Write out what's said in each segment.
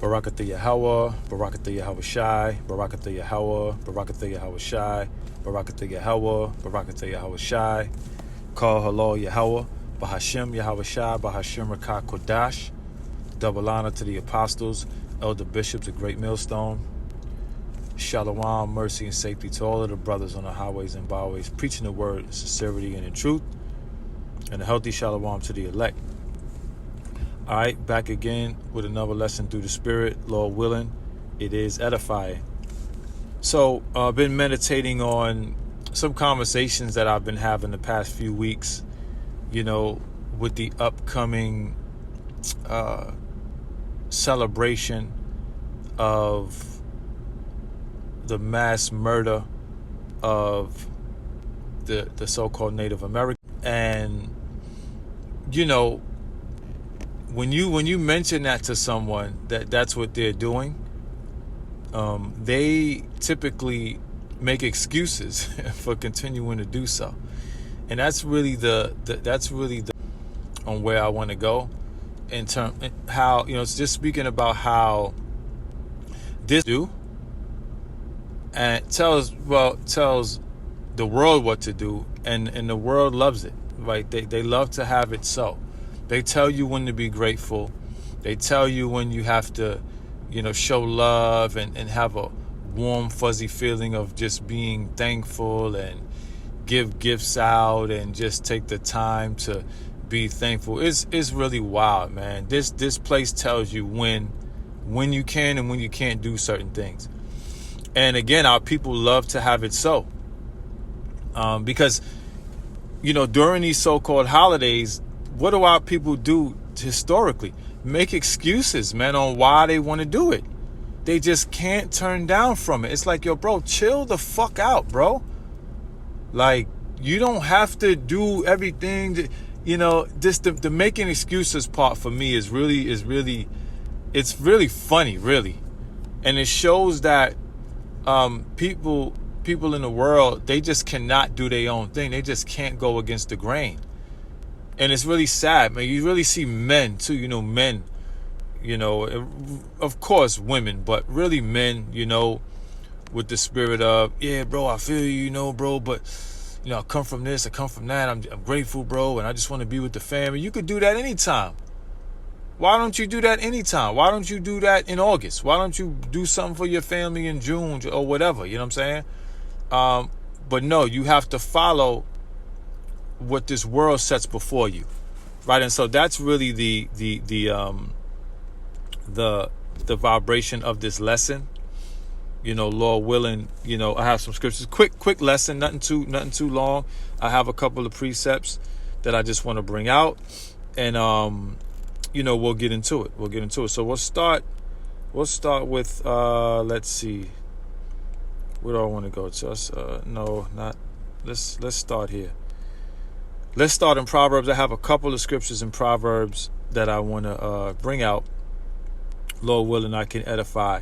Barakatha Yahweh, Barakatha Yahweh Shai, Barakatha Yahweh, Barakatha Yahweh Shai, Barakatha Yahweh, Barakatha Yahweh Shai, Call Halal Yahweh, Bahashem Yahweh Shai, Bahashem Rakah Kodash. Double honor to the apostles, elder bishops, a great millstone. Shalom, mercy, and safety to all of the brothers on the highways and byways, preaching the word in sincerity and in truth, and a healthy shalom to the elect. All right, back again with another lesson through the Spirit, Lord willing. It is edifying. So I've been meditating on some conversations that I've been having the past few weeks, with the upcoming celebration of the mass murder of the so-called Native American. And when you mention that to someone, that's what they're doing, they typically make excuses for continuing to do so. And that's really the on where I want to go in terms how it's just speaking about how this do and tells the world what to do, and the world loves it, right? They love to have it so. They tell you when to be grateful. They tell you when you have to, show love and have a warm, fuzzy feeling of just being thankful and give gifts out and just take the time to be thankful. It's really wild, man. This place tells you when you can and when you can't do certain things. And again, our people love to have it so. Because, during these so-called holidays, what do our people do historically? Make excuses, man, on why they want to do it. They just can't turn down from it. It's like, yo, bro, chill the fuck out, bro. Like, you don't have to do everything. The making excuses part for me is really, it's really funny, really. And it shows that people in the world, they just cannot do their own thing. They just can't go against the grain. And it's really sad, man. You really see men too, men, of course women, but really men, with the spirit of, yeah, bro, I feel you, bro, but I come from this, I come from that, I'm grateful, bro, and I just want to be with the family. You could do that anytime. Why don't you do that anytime? Why don't you do that in August? Why don't you do something for your family in June or whatever? You know what I'm saying? But no, you have to follow what this world sets before you, right? And so that's really the vibration of this lesson. Lord willing, I have some scriptures. Quick lesson, nothing too long. I have a couple of precepts that I just want to bring out, and we'll get into it. So we'll start with let's see, where do I want to go to? Let's start here. Let's start in Proverbs. I have a couple of scriptures in Proverbs that I want to bring out. Lord willing, I can edify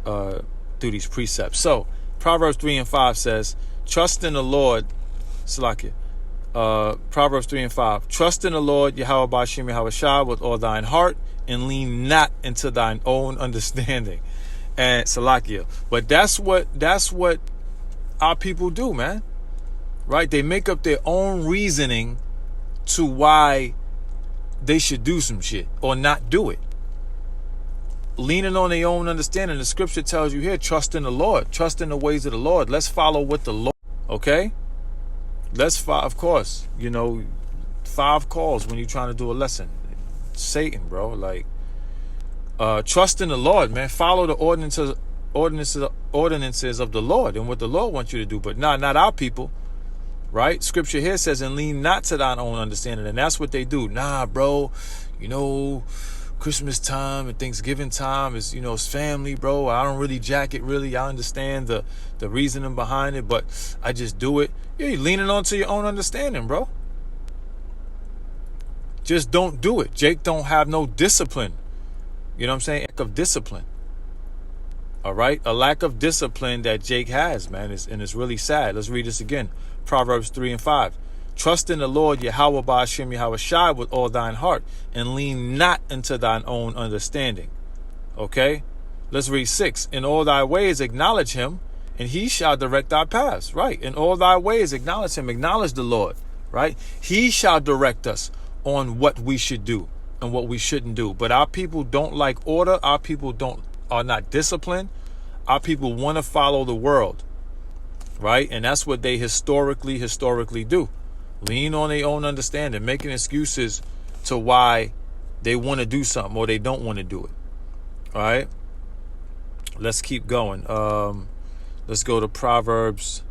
through these precepts. So Proverbs 3:5 says, trust in the Lord, Salakia. Proverbs 3:5, trust in the Lord, Yahweh Ba'ashem Yahweh Shai, with all thine heart, and lean not into thine own understanding. And Salakia. But that's what our people do, man. Right? They make up their own reasoning to why they should do some shit or not do it. Leaning on their own understanding. The scripture tells you here, trust in the Lord. Trust in the ways of the Lord. Let's follow what the Lord, okay? Of course, 5 calls when you're trying to do a lesson. Satan, bro. Like, trust in the Lord, man. Follow the ordinances of the Lord and what the Lord wants you to do. But not our people. Right? Scripture here says, and lean not to thine own understanding. And that's what they do. Nah, bro, Christmas time and Thanksgiving time is, it's family, bro. I don't really jack it, really. I understand the reasoning behind it, but I just do it. Yeah, you're leaning onto your own understanding, bro. Just don't do it. Jake don't have no discipline. You know what I'm saying? Lack of discipline. All right? A lack of discipline that Jake has, man. And it's really sad. Let's read this again. Proverbs 3:5. Trust in the Lord, Yahweh Ba'ashem Yahweh Shai, with all thine heart, and lean not into thine own understanding. Okay? Let's read 6. In all thy ways acknowledge him, and he shall direct thy paths. Right? In all thy ways acknowledge him. Acknowledge the Lord. Right? He shall direct us on what we should do and what we shouldn't do. But our people don't like order. Our people are not disciplined. Our people want to follow the world. Right? And that's what they historically do. Lean on their own understanding, making excuses to why they want to do something or they don't want to do it. All right? Let's keep going. Let's go to Proverbs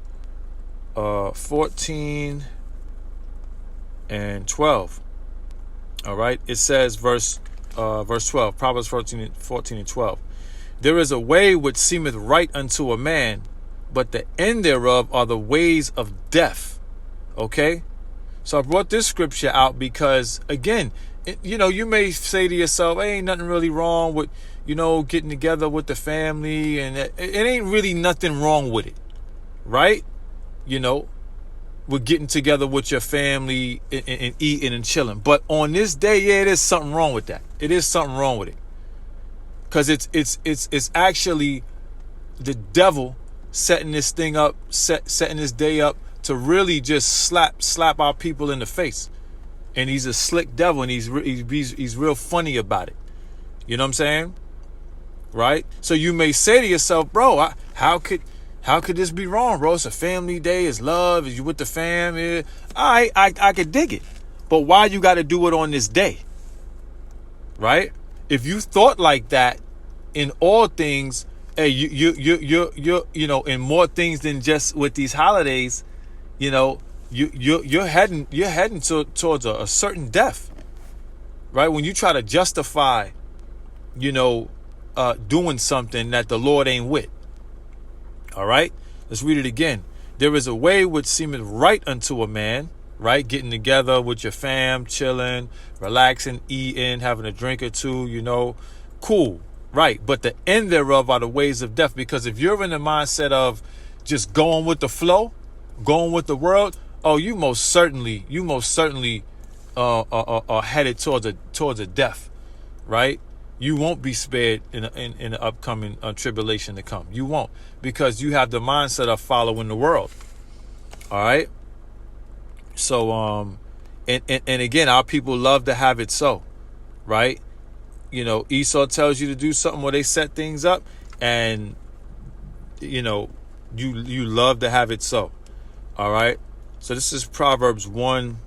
14 and 12. All right? It says, verse 12, Proverbs 14 and 12. There is a way which seemeth right unto a man, but the end thereof are the ways of death. Okay? So I brought this scripture out because, again, you may say to yourself, hey, ain't nothing really wrong with, getting together with the family, and it ain't really nothing wrong with it, right? With getting together with your family and eating and chilling. But on this day, yeah, it is something wrong with that. It is something wrong with it. Because it's actually the devil setting this thing up, setting this day up to really just slap our people in the face. And he's a slick devil, and he's real funny about it. You know what I'm saying? Right? So you may say to yourself, bro, how could this be wrong, bro? It's a family day, it's love, is you with the fam? Yeah. I could dig it. But why you got to do it on this day? Right? If you thought like that in all things, hey, you're in more things than just with these holidays, you're heading towards a certain death, right? When you try to justify, doing something that the Lord ain't with. All right, let's read it again. There is a way which seemeth right unto a man, right? Getting together with your fam, chilling, relaxing, eating, having a drink or two, cool, right? But the end thereof are the ways of death. Because if you're in the mindset of just going with the flow, going with the world, you most certainly are headed towards a death, right? You won't be spared in the upcoming tribulation to come. You won't, because you have the mindset of following the world. All right. So and again, our people love to have it so, right? Esau tells you to do something where they set things up, and you love to have it so. All right. So this is Proverbs 1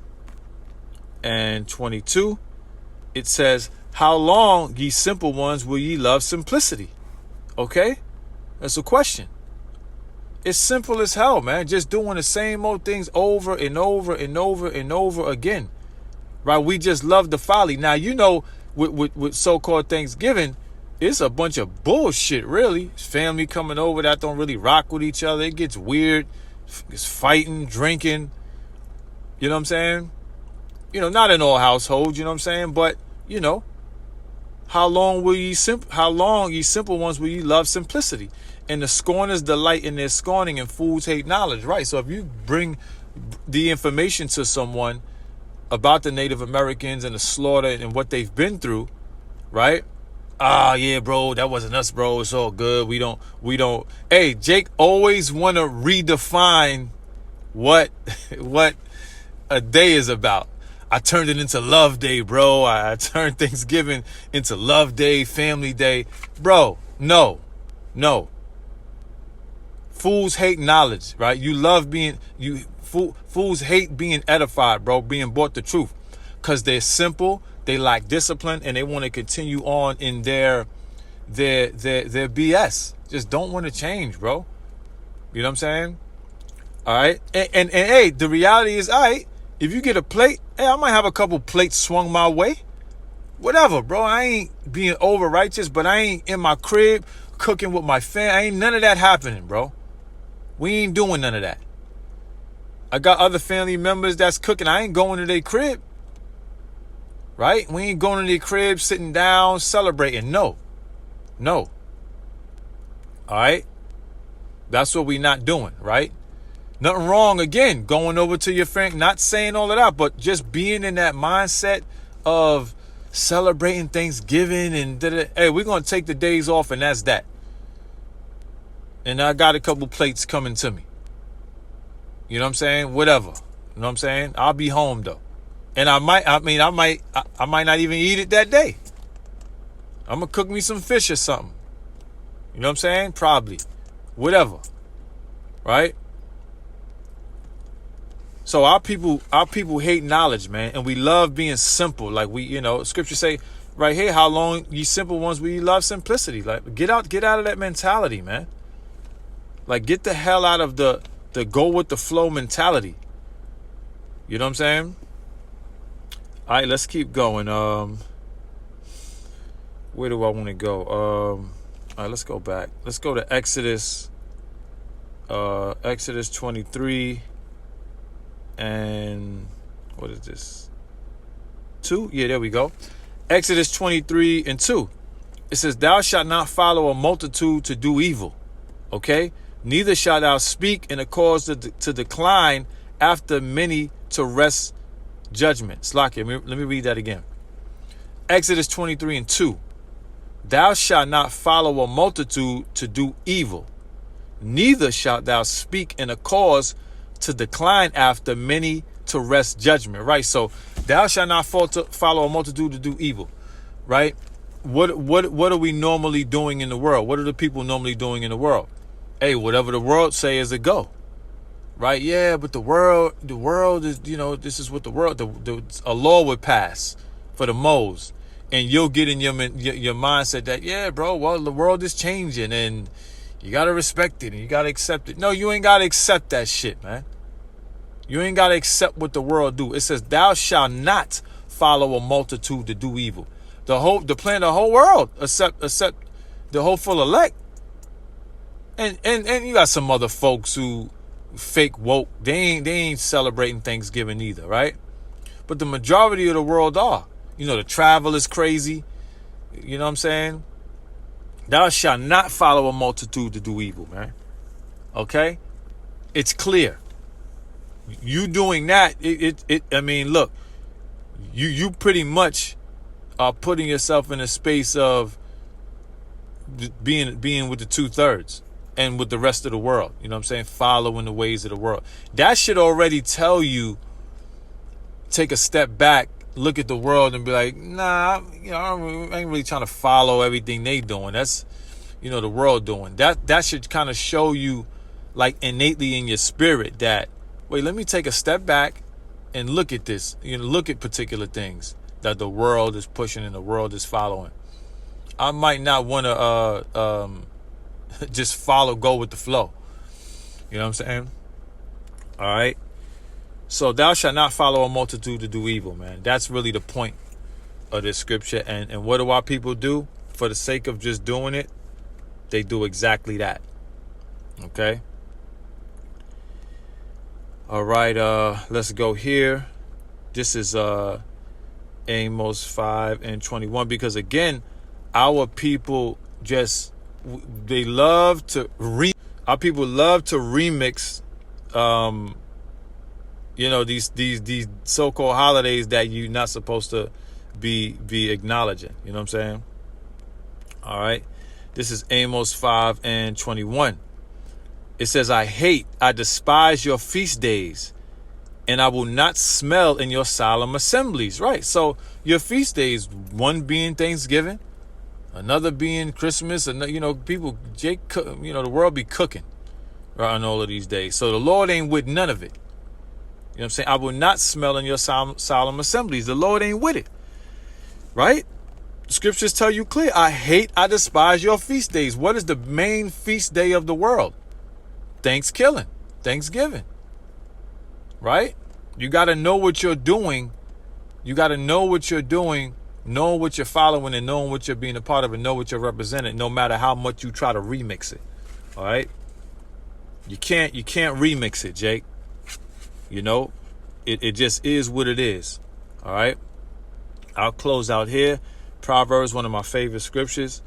and 22. It says, how long, ye simple ones, will ye love simplicity? Okay? That's a question. It's simple as hell, man. Just doing the same old things over and over and over and over again. Right? We just love the folly. Now, with so-called Thanksgiving, it's a bunch of bullshit, really. It's family coming over that don't really rock with each other. It gets weird. It's fighting, drinking. You know what I'm saying? Not in all households, you know what I'm saying? But, how long, ye simple ones, will ye love simplicity? And the scorners delight in their scorning, and fools hate knowledge. Right? So if you bring the information to someone about the Native Americans and the slaughter and what they've been through, right? Yeah, bro, that wasn't us, bro. It's all good. We don't. Hey, Jake always want to redefine what a day is about. I turned it into Love Day, bro. I turned Thanksgiving into Love Day, Family Day. Bro, no. Fools hate knowledge, right? Fools hate being edified, bro, being brought the truth. Because they're simple, they lack discipline, and they want to continue on in their BS. Just don't want to change, bro. You know what I'm saying? All right? And hey, the reality is, all right, if you get a plate, hey, I might have a couple plates swung my way. Whatever, bro. I ain't being over righteous, but I ain't in my crib cooking with my fam. Ain't none of that happening, bro. We ain't doing none of that. I got other family members that's cooking. I ain't going to their crib. Right? We ain't going to their crib, sitting down, celebrating. No. All right? That's what we not doing, right? Nothing wrong, again, going over to your friend, not saying all of that, but just being in that mindset of celebrating Thanksgiving and hey, we're going to take the days off and that's that. And I got a couple plates coming to me. You know what I'm saying? Whatever. You know what I'm saying? I'll be home though. And I might not even eat it that day. I'm going to cook me some fish or something. You know what I'm saying? Probably. Whatever. Right? So our people hate knowledge, man. And we love being simple. Like scripture say right here, how long ye simple ones, we love simplicity. Like get out of that mentality, man. Like get the hell out of the go with the flow mentality. You know what I'm saying? All right, let's keep going. Where do I want to go? All right, let's go back. Let's go to Exodus 23 and what is this? 2? Yeah, there we go. Exodus 23 and 2. It says, thou shalt not follow a multitude to do evil. Okay? Neither shalt thou speak in a cause to decline after many to wrest judgment. Slakia, let me read that again. Exodus 23 and 2. Thou shalt not follow a multitude to do evil. Neither shalt thou speak in a cause to decline after many to wrest judgment. Right? So thou shalt not follow a multitude to do evil. Right? What are we normally doing in the world? What are the people normally doing in the world? Hey, whatever the world say is a go. Right? Yeah, but the world is, this is what the world, a law would pass for the moles. And you'll get in your mindset that, yeah, bro, well, the world is changing and you got to respect it and you got to accept it. No, you ain't got to accept that shit, man. You ain't got to accept what the world do. It says, thou shalt not follow a multitude to do evil. The plan, the whole world, except the hopeful elect. And you got some other folks who fake woke. They ain't celebrating Thanksgiving either, right? But the majority of the world are. The travel is crazy. You know what I'm saying? Thou shalt not follow a multitude to do evil, man. Okay? It's clear. You doing that, look, you pretty much are putting yourself in a space of being with the 2/3 and with the rest of the world. You know what I'm saying? Following the ways of the world. That should already tell you, take a step back, look at the world and be like, nah, I ain't really trying to follow everything they doing. That's, the world doing. That should kind of show you, like, innately in your spirit that, wait, let me take a step back and look at this. Look at particular things that the world is pushing and the world is following. I might not want to just go with the flow. You know what I'm saying? All right. So thou shalt not follow a multitude to do evil, man. That's really the point of this scripture. And what do our people do? For the sake of just doing it, they do exactly that. Okay? All right, let's go here. This is Amos 5 and 21. Because again, our people they love to our people love to remix these so-called holidays that you're not supposed to be acknowledging. You know what I'm saying? All right. This is Amos 5 and 21. It says, I despise your feast days, and I will not smell in your solemn assemblies. Right. So your feast days, one being Thanksgiving, another being Christmas, and people, the world be cooking right on all of these days. So the Lord ain't with none of it. You know what I'm saying? I will not smell in your solemn assemblies. The Lord ain't with it. Right? The scriptures tell you clear. I despise your feast days. What is the main feast day of the world? Thanksgiving. Right? You got to know what you're doing. You got to know what you're doing, knowing what you're following and knowing what you're being a part of and know what you're representing, no matter how much you try to remix it. All right? You can't remix it, Jake. It just is what it is. All right. I'll close out here. Proverbs, one of my favorite scriptures.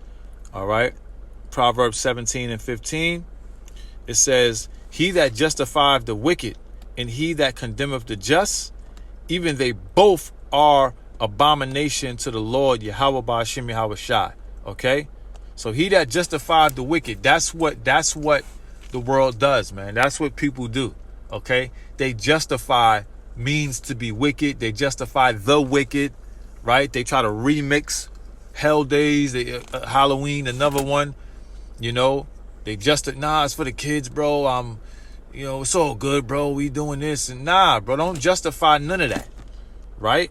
All right. Proverbs 17 and 15. It says, he that justifieth the wicked and he that condemneth the just, even they both are abomination to the Lord Yahweh Ba'ashim Yahweh Shai. Okay? So he that justified the wicked, that's what the world does, man. That's what people do. Okay? They justify means to be wicked. They justify the wicked, right? They try to remix Hell Days, Halloween, another one. You know, they it's for the kids, bro. It's all good, bro. We doing this. And nah, bro, don't justify none of that. Right?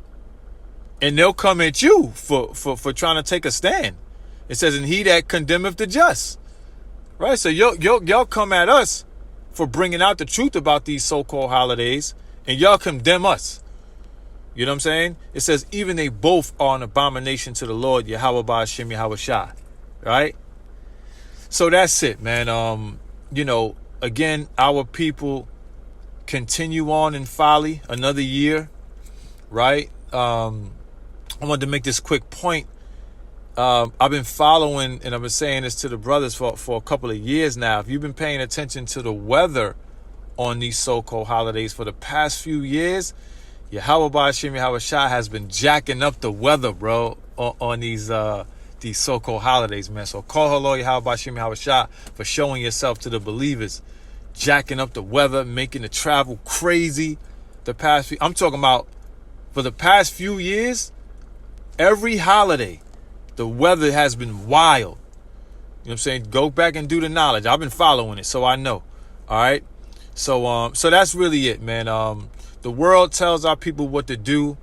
And they'll come at you for trying to take a stand. It says, and he that condemneth the just. Right? So y'all come at us for bringing out the truth about these so-called holidays, and y'all condemn us. You know what I'm saying? It says, even they both are an abomination to the Lord, Yahweh Ba'ashim Yahweh Shai. Right? So that's it, man. Again, our people continue on in folly another year. Right? I wanted to make this quick point. I've been following, and I've been saying this to the brothers for a couple of years now. If you've been paying attention to the weather on these so-called holidays for the past few years, Yahweh Ba'ashim Yahweh Shai has been jacking up the weather, bro, on these so-called holidays, man. So call her Lord Yahweh Ba'ashim Yahweh Shai for showing yourself to the believers, jacking up the weather, making the travel crazy. I'm talking about for the past few years, every holiday, the weather has been wild. You know what I'm saying? Go back and do the knowledge. I've been following it, so I know. All right. So that's really it, man. The world tells our people what to do,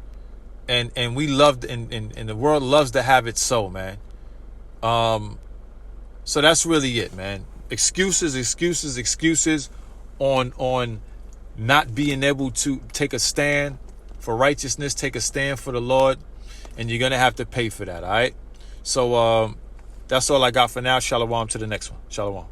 and we love and the world loves to have it so, man. So that's really it, man. Excuses on not being able to take a stand for righteousness, take a stand for the Lord, and you're gonna have to pay for that. All right. So that's all I got for now. Shalom to the next one. Shalom.